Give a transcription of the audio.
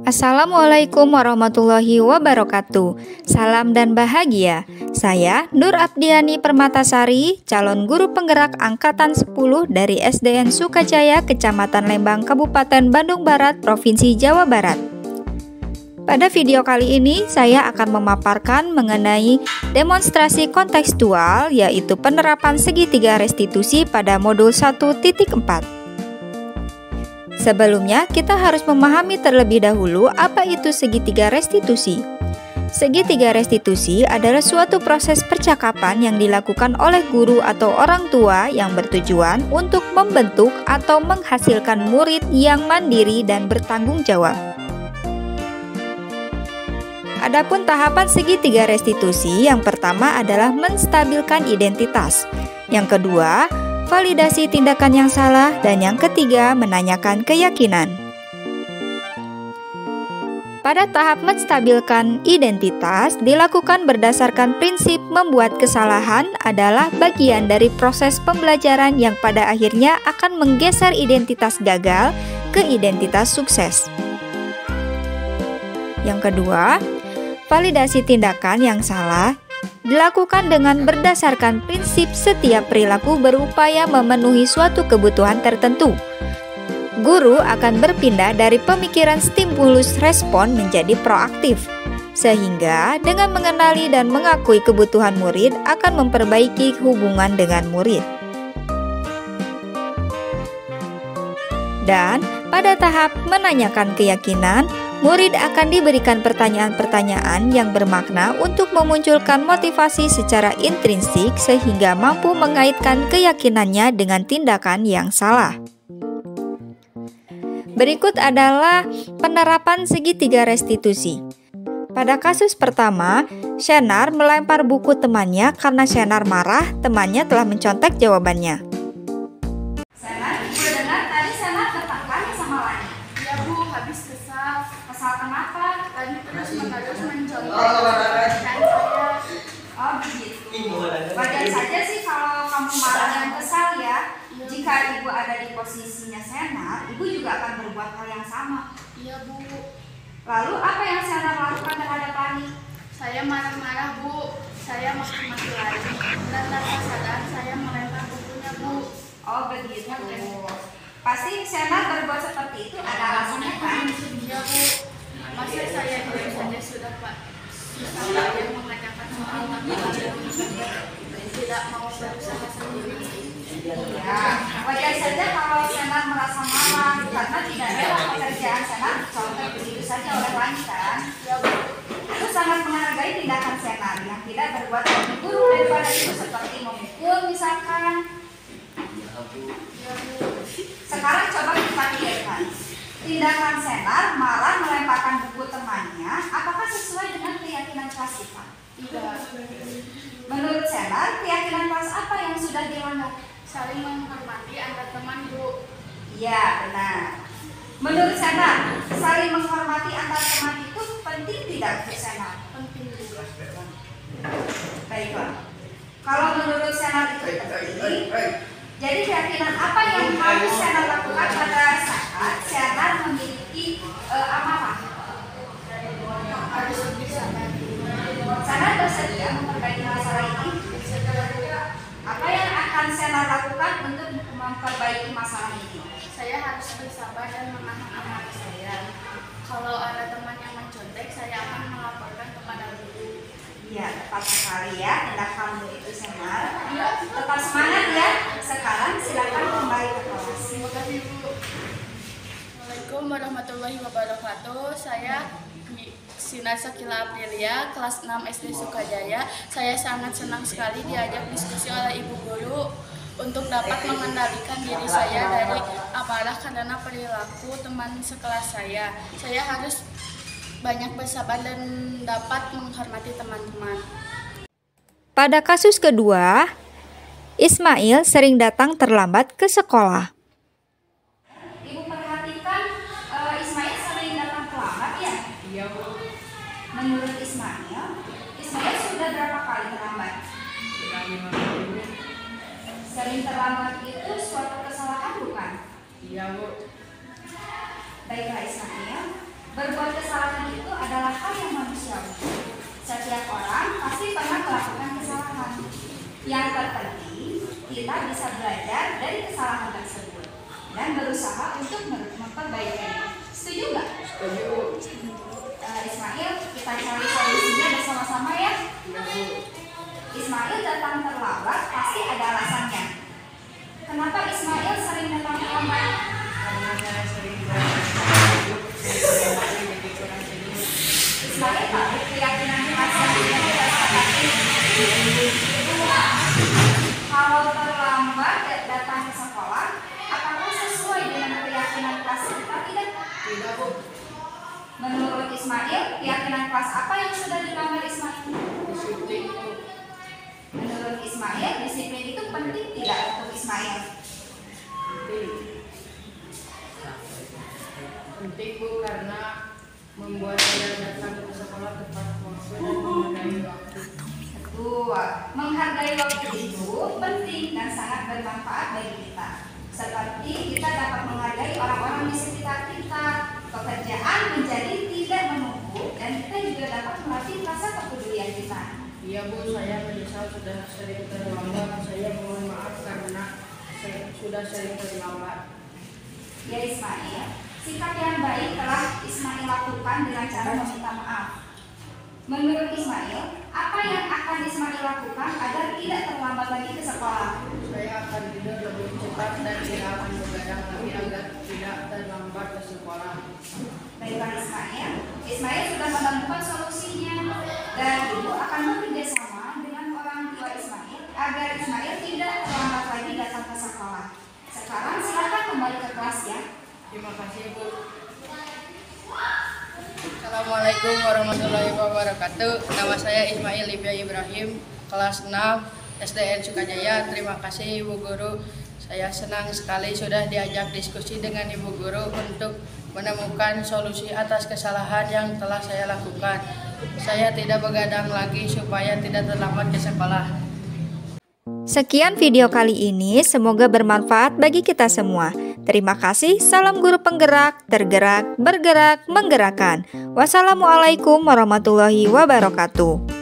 Assalamualaikum warahmatullahi wabarakatuh. Salam dan bahagia. Saya Nur Abdiani Permatasari, calon guru penggerak angkatan 10 dari SDN Sukajaya, Kecamatan Lembang, Kabupaten Bandung Barat, Provinsi Jawa Barat. Pada video kali ini, saya akan memaparkan mengenai demonstrasi kontekstual, yaitu penerapan segitiga restitusi pada modul 1.4. Sebelumnya, kita harus memahami terlebih dahulu apa itu segitiga restitusi. Segitiga restitusi adalah suatu proses percakapan yang dilakukan oleh guru atau orang tua yang bertujuan untuk membentuk atau menghasilkan murid yang mandiri dan bertanggung jawab. Adapun tahapan segitiga restitusi, yang pertama adalah menstabilkan identitas, yang kedua validasi tindakan yang salah, dan yang ketiga menanyakan keyakinan. Pada tahap menstabilkan identitas dilakukan berdasarkan prinsip membuat kesalahan adalah bagian dari proses pembelajaran yang pada akhirnya akan menggeser identitas gagal ke identitas sukses. Yang kedua, validasi tindakan yang salah dilakukan dengan berdasarkan prinsip setiap perilaku berupaya memenuhi suatu kebutuhan tertentu. Guru akan berpindah dari pemikiran stimulus respon menjadi proaktif, sehingga dengan mengenali dan mengakui kebutuhan murid akan memperbaiki hubungan dengan murid. Dan pada tahap menanyakan keyakinan, murid akan diberikan pertanyaan-pertanyaan yang bermakna untuk memunculkan motivasi secara intrinsik sehingga mampu mengaitkan keyakinannya dengan tindakan yang salah. Berikut adalah penerapan segitiga restitusi. Pada kasus pertama, Shenar melempar buku temannya karena Shenar marah temannya telah mencontek jawabannya. Shenar, gue dengar tadi Shenar tertekan sama Lani. Iya Bu, habis kesal. Kesal kenapa? Lani terus-menerus mencontek pekerjaan saya. Oh begitu. Wajar saja sih kalau kamu marah dan kesal ya. Jika ibu ada di posisinya Shenar, ibu juga akan berbuat hal yang sama. Iya Bu. Lalu apa yang Shenar lakukan terhadap Lani? Saya marah-marah Bu. Saya maki-maki Lani. Dan tanpa sadar saya melempar bukunya Bu. Oh begitu. Pasti Shenar berbuat seperti itu ada alasannya kan? Iya Bu. Masa saya diam saja sudah Pak. Saya yang mengajarkan soal tapi tidak mau berusaha sendiri. Ya, wajar saja kalau Shenar merasa marah karena tidak rela pekerjaan Shenar dicontek begitu saja oleh Lani kan? Itu sangat menghargai tindakan Shenar yang tidak berbuat lebih buruk daripada itu seperti memukul misalkan. Sekarang coba kita lihat, tindakan Shenar marah melemparkan buku temannya, apakah sesuai dengan keyakinan kelas IPA? Tidak. Menurut Shenar, keyakinan kelas apa yang sudah dilanggar? Saling menghormati antar teman Bu. Iya, benar. Menurut Shenar, saling menghormati antar teman itu penting tidak untuk Shenar? Penting Bu. Baiklah. Kalau menurut Shenar itu penting, jadi keyakinan apa yang harus Shenar lakukan pada saat Shenar memiliki amarah? Harus lebih sabar. Shenar bersedia memperbaiki masalah ini? Apa yang akan Shenar lakukan untuk memperbaiki masalah ini? Saya harus bersabar dan menahan amarah saya. Kalau ada teman yang mencontek, saya akan melaporkan kepada guru. Iya, tepat sekali ya tindakanmu itu Shenar. Tetap semangat ya. Sekarang silakan kembali ke kelas. Terima kasih Bu. Assalamualaikum warahmatullahi wabarakatuh. Saya Sinar Sakila Aprilia, kelas 6 SD Sukajaya. Saya sangat senang sekali diajak diskusi oleh Ibu Guru untuk dapat mengendalikan diri saya dari amarah karena perilaku teman sekelas saya. Saya harus banyak bersabar dan dapat menghormati teman-teman. Pada kasus kedua, Ismail sering datang terlambat ke sekolah. Ibu perhatikan Ismail sering datang terlambat ya? Iya Bu. Menurut Ismail sudah berapa kali terlambat? Sering terlambat itu suatu kesalahan bukan? Iya Bu. Baiklah Ismail, Berbuat kesalahan itu adalah hal yang manusiawi. Setiap orang pasti pernah melakukan kesalahan. Yang terpenting, kita bisa belajar dari kesalahan tersebut dan berusaha untuk memperbaikinya. Setuju nggak? Setuju. Ismail, kita cari solusinya bersama-sama ya. Ismail datang terlambat pasti ada alasannya. Kenapa Ismail sering datang terlambat? Karena saya sering Ismail tahu keyakinan kelas yang tidak dirasakan. Kalau terlambat datang ke sekolah, apakah sesuai dengan keyakinan kelas kita? Tidak. Tidak, Bu. Menurut Ismail, keyakinan kelas apa yang sudah dilanggar Ismail? Disiplin, Bu. Menurut Ismail, disiplin itu penting tidak untuk Ismail? Penting, Bu, karena membuat saya datang ke sekolah tepat waktu dan menghargai waktu. Betul. Menghargai waktu itu penting dan sangat bermanfaat bagi kita. Seperti kita dapat menghargai orang-orang di sekitar kita, pekerjaan menjadi tidak menumpuk, dan kita juga dapat melatih rasa kepedulian kita. Iya, Bu, saya menyesal sudah sering terlambat. Saya mohon maaf karena saya sudah sering terlambat. Ya Ismail, sikap yang baik telah Ismail lakukan dengan cara meminta maaf. Menurut Ismail, apa yang akan Ismail lakukan agar tidak terlambat lagi ke sekolah? Saya akan tidur lebih cepat dan tidak akan begadang lagi agar tidak terlambat ke sekolah. Baiklah Ismail, Ismail sudah menemukan solusinya dan ibu akan bekerja sama dengan orang tua Ismail agar Ismail tidak terlambat lagi datang ke sekolah. Sekarang silakan kembali ke kelas ya. Terima kasih, Bu. Assalamualaikum warahmatullahi wabarakatuh. Nama saya Ismail Libya Ibrahim, kelas 6 SDN Sukajaya. Terima kasih Ibu Guru. Saya senang sekali sudah diajak diskusi dengan Ibu Guru untuk menemukan solusi atas kesalahan yang telah saya lakukan. Saya tidak begadang lagi supaya tidak terlambat ke sekolah. Sekian video kali ini, semoga bermanfaat bagi kita semua. Terima kasih, salam guru penggerak, tergerak, bergerak, menggerakkan. Wassalamualaikum warahmatullahi wabarakatuh.